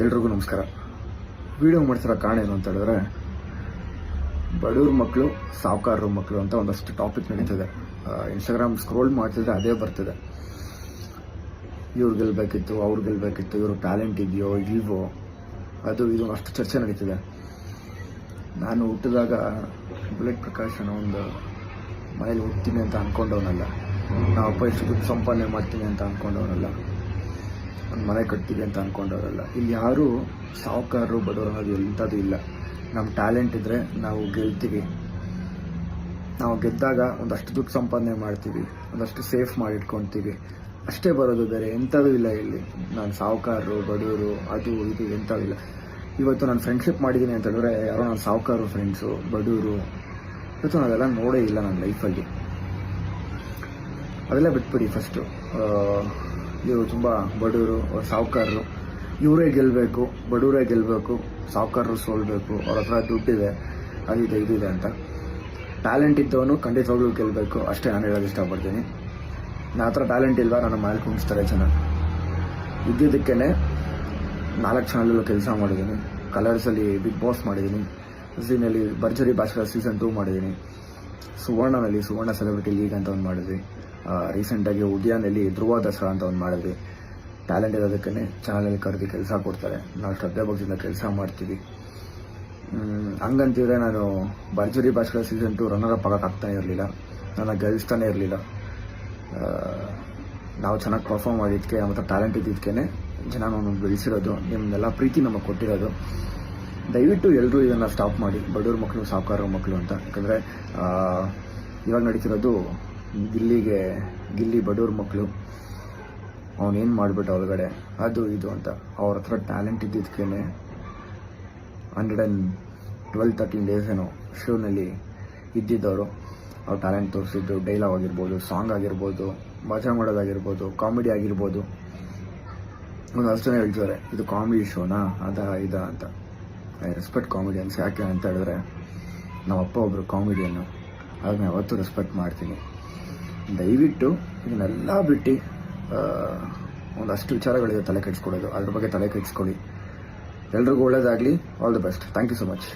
ಎಲ್ರಿಗೂ ನಮಸ್ಕಾರ. ವಿಡಿಯೋ ಮಾಡ್ತಿರೋ ಕಾರಣ ಏನು ಅಂತ ಹೇಳಿದ್ರೆ, ಬಡವ್ರ ಮಕ್ಕಳು ಸಾಹುಕಾರರ ಮಕ್ಕಳು ಅಂತ ಒಂದಷ್ಟು ಟಾಪಿಕ್ ನಡೀತಿದೆ. ಇನ್ಸ್ಟಾಗ್ರಾಮ್ ಸ್ಕ್ರೋಲ್ ಮಾಡ್ತಿದ್ರೆ ಅದೇ ಬರ್ತಿದೆ. ಇವ್ರು ಗೆಲ್ಬೇಕಿತ್ತು, ಅವ್ರು ಗೆಲ್ಬೇಕಿತ್ತು, ಇವರು ಟ್ಯಾಲೆಂಟ್ ಇದೆಯೋ ಇಲ್ವೋ, ಅದು ಇದು ಅಷ್ಟು ಚರ್ಚೆ ನಡೀತಿದೆ. ನಾನು ಹುಟ್ಟಿದಾಗ ಬುಲೆಟ್ ಪ್ರಕಾಶ್ ಅನ್ನೋ ಒಂದು ಮನೇಲಿ ಹುಡ್ತೀನಿ ಅಂತ ಅಂದ್ಕೊಂಡವನಲ್ಲ. ನಾವು ಅಪ್ಪ ಇಷ್ಟು ದುಡ್ಡು ಸಂಪಾದನೆ ಮಾಡ್ತೀನಿ ಅಂತ ಅಂದ್ಕೊಂಡವನಲ್ಲ. ಒಂದು ಮನೆ ಕಟ್ತೀವಿ ಅಂತ ಅಂದ್ಕೊಂಡವರಲ್ಲ. ಇಲ್ಲಿ ಯಾರೂ ಸಾಹುಕಾರರು ಬಡವರು ಅನ್ನೋದು ಎಂಥದ್ದು ಇಲ್ಲ. ನಮ್ಮ ಟ್ಯಾಲೆಂಟ್ ಇದ್ದರೆ ನಾವು ಗೆಲ್ತೀವಿ. ನಾವು ಗೆದ್ದಾಗ ಒಂದಷ್ಟು ದುಡ್ಡು ಸಂಪಾದನೆ ಮಾಡ್ತೀವಿ, ಒಂದಷ್ಟು ಸೇಫ್ ಮಾಡಿಟ್ಕೊಳ್ತೀವಿ, ಅಷ್ಟೇ ಬರೋದು. ಬೇರೆ ಎಂಥದ್ದು ಇಲ್ಲ ಇಲ್ಲಿ. ನಾನು ಸಾಹುಕಾರರು ಬಡವರು ಅದು ಇದು ಎಂಥದ್ದು ಇಲ್ಲ. ಇವತ್ತು ನಾನು ಫ್ರೆಂಡ್ಶಿಪ್ ಮಾಡಿದ್ದೀನಿ ಅಂತ ಹೇಳಿದ್ರೆ ಯಾರೋ ನಾನು ಸಾಹುಕಾರರು ಫ್ರೆಂಡ್ಸು ಬಡವರು ಇವತ್ತು ನಾವೆಲ್ಲ ನೋಡೇ ಇಲ್ಲ ನನ್ನ ಲೈಫಲ್ಲಿ. ಅದೆಲ್ಲ ಬಿಟ್ಬಿಡಿ. ಫಸ್ಟು ಇವರು ತುಂಬ ಬಡವರು, ಸಾಹುಕಾರರು ಇವರೇ ಗೆಲ್ಲಬೇಕು, ಬಡವರೇ ಗೆಲ್ಲಬೇಕು, ಸಾಹುಕಾರರು ಸೋಲ್ಬೇಕು, ಅವ್ರ ಹತ್ರ ದುಡ್ಡಿದೆ ಅದಿದೆ ಇದಿದೆ ಅಂತ. ಟ್ಯಾಲೆಂಟ್ ಇದ್ದವನು ಖಂಡಿತವಾಗ್ಲೂ ಗೆಲ್ಲಬೇಕು, ಅಷ್ಟೇ ನಾನು ಹೇಳೋದು ಇಷ್ಟಪಡ್ತೀನಿ. ನನ್ನ ಹತ್ರ ಟ್ಯಾಲೆಂಟ್ ಇಲ್ವಾ, ನನ್ನ ಮೇಲೆ ಕುಣಿಸ್ತಾರೆ ಜನ. ಇದ್ದಿದ್ದಕ್ಕೇ 4 ಚಾನಲಲ್ಲೂ ಕೆಲಸ ಮಾಡಿದ್ದೀನಿ. ಕಲರ್ಸಲ್ಲಿ ಬಿಗ್ ಬಾಸ್ ಮಾಡಿದ್ದೀನಿ, ಝೀನಲ್ಲಿ ಭರ್ಜರಿ ಭಾಸ್ಕರ್ ಸೀಸನ್ 2 ಮಾಡಿದ್ದೀನಿ, ಸುವರ್ಣನಲ್ಲಿ ಸುವರ್ಣ ಸೆಲೆಬ್ರಿಟಿ ಲೀಗ್ ಅಂತ ಒಂದು ಮಾಡಿದ್ವಿ, ರೀಸೆಂಟಾಗಿ ಉದ್ಯಾನಲ್ಲಿ ಧ್ರುವ ದಸರಾ ಅಂತ ಒಂದು ಮಾಡಿದ್ವಿ. ಟ್ಯಾಲೆಂಟ್ ಇರೋದಕ್ಕೇ ಚಾನಲಲ್ಲಿ ಕರೆದು ಕೆಲಸ ಕೊಡ್ತಾರೆ. ನಾವು ಶ್ರದ್ಧೆ ಭಕ್ತಿಯಿಂದ ಕೆಲಸ ಮಾಡ್ತೀವಿ. ಹಂಗಂತಿದ್ರೆ ನಾನು ಭರ್ಜರಿ ಭಾಸ್ಕರ್ ಸೀಸನ್ 2 ರನ್ನರ್ ಅಪ್ ಆಗೋಕ್ಕಾಗ್ತಾನೆ ಇರಲಿಲ್ಲ, ನನ್ನ ಗೆಲ್ಲಿಸ್ತಾನೆ ಇರಲಿಲ್ಲ. ನಾವು ಚೆನ್ನಾಗಿ ಪರ್ಫಾರ್ಮ್ ಮಾಡಿದ್ದಕ್ಕೆ, ನಮ್ಮ ಹತ್ರ ಟ್ಯಾಲೆಂಟ್ ಇದ್ದಿದ್ದಕ್ಕೆ ಜನ ನಮ್ಮನ್ನು ಬೆಳೆಸಿರೋದು, ನಿಮ್ಮನ್ನೆಲ್ಲ ಪ್ರೀತಿ ನಮಗೆ ಕೊಟ್ಟಿರೋದು. ದಯವಿಟ್ಟು ಎಲ್ಲರೂ ಇದನ್ನು ಸ್ಟಾಪ್ ಮಾಡಿ, ಬಡವ್ರ ಮಕ್ಕಳು ಸಾಹುಕಾರರ ಮಕ್ಕಳು ಅಂತ. ಯಾಕಂದರೆ ಇವಾಗ ನಡೀತಿರೋದು ಗಿಲ್ಲಿ ಬಡವ್ರ ಮಕ್ಕಳು, ಅವನೇನು ಮಾಡಿಬಿಟ್ಟು ಒಳಗಡೆ ಅದು ಇದು ಅಂತ. ಅವ್ರ ಹತ್ರ ಟ್ಯಾಲೆಂಟ್ ಇದ್ದಿದ್ದಕ್ಕೇ 112-13 ಡೇಸ್ ಏನೋ ಶೋನಲ್ಲಿ ಇದ್ದಿದ್ದವರು. ಅವ್ರ ಟ್ಯಾಲೆಂಟ್ ತೋರಿಸಿದ್ದು ಡೈಲಾಗ್ ಆಗಿರ್ಬೋದು, ಸಾಂಗ್ ಆಗಿರ್ಬೋದು, ಮಜಾ ಮಾಡೋದಾಗಿರ್ಬೋದು, ಕಾಮಿಡಿ ಆಗಿರ್ಬೋದು. ಒಂದು ಅಷ್ಟು ಜನ ಹೇಳ್ತಾರೆ ಇದು ಕಾಮಿಡಿ ಶೋನಾ ಇದ ಅಂತ. I respect comedians. ಯಾಕೆ ಅಂತ ಹೇಳಿದ್ರೆ ನಮ್ಮ ಅಪ್ಪ ಒಬ್ಬರು ಕಾಮಿಡಿಯನ್ನು, ಅದನ್ನ ಯಾವತ್ತೂ ರೆಸ್ಪೆಕ್ಟ್ ಮಾಡ್ತೀನಿ. ದಯವಿಟ್ಟು ಇದನ್ನೆಲ್ಲ ಬಿಟ್ಟು ಒಂದಷ್ಟು ವಿಚಾರಗಳಿದೆ ತಲೆ ಕೆಡಿಸ್ಕೊಡೋದು, ಅದ್ರ ಬಗ್ಗೆ ತಲೆ ಕೆಡಿಸ್ಕೊಳ್ಳಿ. ಎಲ್ರಿಗೂ ಒಳ್ಳೇದಾಗಲಿ. All the best. Thank you so much.